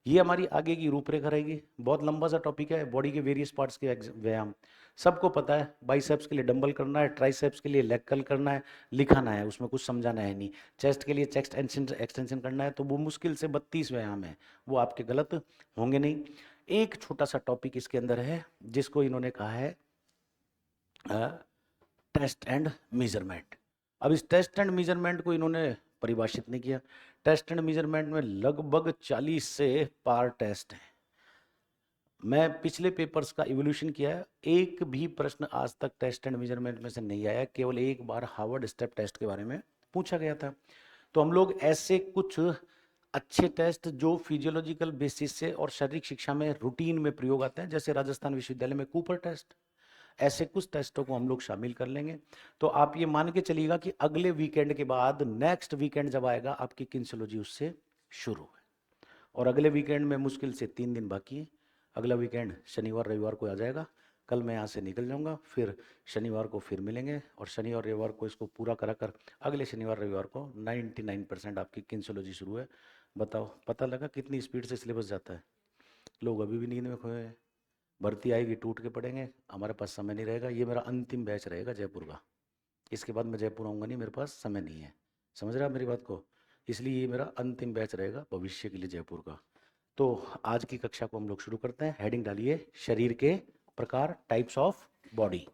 ये हमारी आगे की रूपरेखा रहेगी। बहुत लंबा सा टॉपिक है, बॉडी के वेरियस पार्ट्स के व्यायाम सबको पता है। बाइसेप्स के लिए डंबल करना है, ट्राइसेप्स के लिए लेग कर्ल करना है, लिखाना है, उसमें कुछ समझाना है नहीं। चेस्ट के लिए चेस्ट एक्सटेंशन करना है, तो वो मुश्किल से 32 व्यायाम है, वो आपके गलत होंगे नहीं। एक छोटा सा टॉपिक इसके अंदर है जिसको इन्होंने कहा है टेस्ट एंड मेजरमेंट। अब इस टेस्ट एंड मेजरमेंट को इन्होंने परिभाषित नहीं किया। टेस्ट एंड मेजरमेंट में लगभग 40 से पार टेस्ट हैं। मैं पिछले पेपर्स का इवोल्यूशन किया है, एक भी प्रश्न आज तक टेस्ट एंड मेजरमेंट में से नहीं आया। केवल एक बार हार्वर्ड स्टेप टेस्ट के बारे में पूछा गया था। तो हम लोग ऐसे कुछ अच्छे टेस्ट जो फिजियोलॉजिकल बेसिस से और शारीरिक शिक्षा में रूटीन में प्रयोग आते हैं, जैसे राजस्थान विश्वविद्यालय में कूपर टेस्ट, ऐसे कुछ टेस्टों को हम लोग शामिल कर लेंगे। तो आप ये मान के चलिएगा कि अगले वीकेंड के बाद नेक्स्ट वीकेंड जब आएगा आपकी किन्सियोलॉजी उससे शुरू है। और अगले वीकेंड में मुश्किल से 3 दिन बाकी है। अगला वीकेंड शनिवार रविवार को आ जाएगा। कल मैं यहाँ से निकल जाऊँगा, फिर शनिवार को फिर मिलेंगे और शनि और रविवार को इसको पूरा करा कर अगले शनिवार रविवार को 99% आपकी किन्सियोलॉजी शुरू है। बताओ, पता लगा कितनी स्पीड से सिलेबस जाता है। लोग अभी भी नींद में खोए हैं। भर्ती आएगी टूट के पड़ेंगे, हमारे पास समय नहीं रहेगा। ये मेरा अंतिम बैच रहेगा जयपुर का। इसके बाद मैं जयपुर आऊँगा नहीं, मेरे पास समय नहीं है। समझ रहे आप मेरी बात को? इसलिए ये मेरा अंतिम बैच रहेगा भविष्य के लिए जयपुर का। तो आज की कक्षा को हम लोग शुरू करते हैं। हेडिंग डालिए, शरीर के प्रकार, टाइप्स ऑफ बॉडी।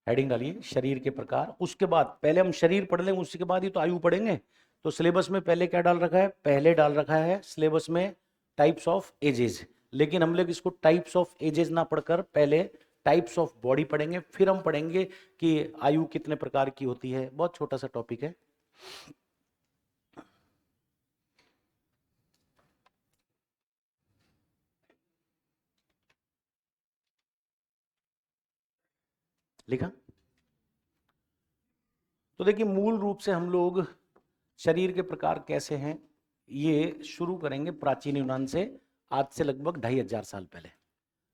हेडिंग डालिए, शरीर के प्रकार। उसके बाद पहले हम शरीर पढ़ लेंगे, उसके बाद ही तो आयु पढ़ेंगे। तो सिलेबस में पहले क्या डाल रखा है? पहले डाल रखा है सिलेबस में टाइप्स ऑफ एजेस। लेकिन हम लोग इसको टाइप्स ऑफ एजेस ना पढ़कर पहले टाइप्स ऑफ बॉडी पढ़ेंगे, फिर हम पढ़ेंगे कि आयु कितने प्रकार की होती है। बहुत छोटा सा टॉपिक है। लिखा? तो देखिए, मूल रूप से हम लोग शरीर के प्रकार कैसे हैं ये शुरू करेंगे प्राचीन यूनान से। आज से लगभग 2500 साल पहले।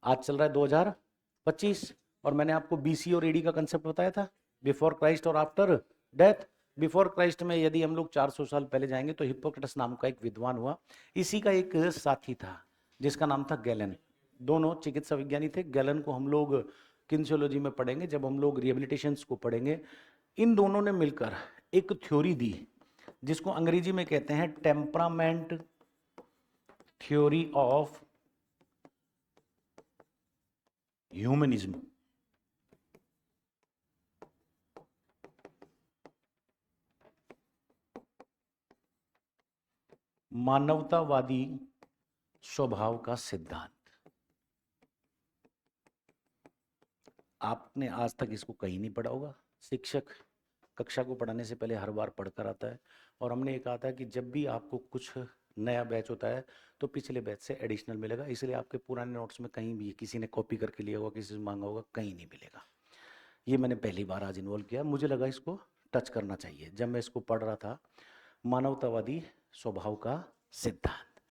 आज चल रहा है 2025 और मैंने आपको बीसी और एडी का कंसेप्ट बताया था, बिफोर क्राइस्ट और आफ्टर डेथ। बिफोर क्राइस्ट में यदि हम लोग 400 साल पहले जाएंगे तो हिप्पोक्रेटस नाम का एक विद्वान हुआ। इसी का एक साथी था जिसका नाम था गैलन। दोनों चिकित्सा विज्ञानी थे। गैलन को हम लोग किन्सियोलॉजी में पढ़ेंगे जब हम लोग रिहेबिलिटेशंस को पढ़ेंगे। इन दोनों ने मिलकर एक थ्योरी दी जिसको अंग्रेजी में कहते हैं टेम्परामेंट थ्योरी ऑफ ह्यूमनिज्म। मानवतावादी स्वभाव का सिद्धांत। आपने आज तक इसको कहीं नहीं पढ़ा होगा। शिक्षक कक्षा को पढ़ाने से पहले हर बार पढ़कर आता है। और हमने ये कहा था कि जब भी आपको कुछ नया बैच होता है तो पिछले बैच से एडिशनल मिलेगा। इसलिए आपके पुराने नोट्स में कहीं भी किसी ने कॉपी करके लिया होगा, किसी से मांगा होगा, कहीं नहीं मिलेगा। ये मैंने पहली बार आज इन्वॉल्व किया, मुझे लगा इसको टच करना चाहिए जब मैं इसको पढ़ रहा था। मानवतावादी स्वभाव का सिद्धांत।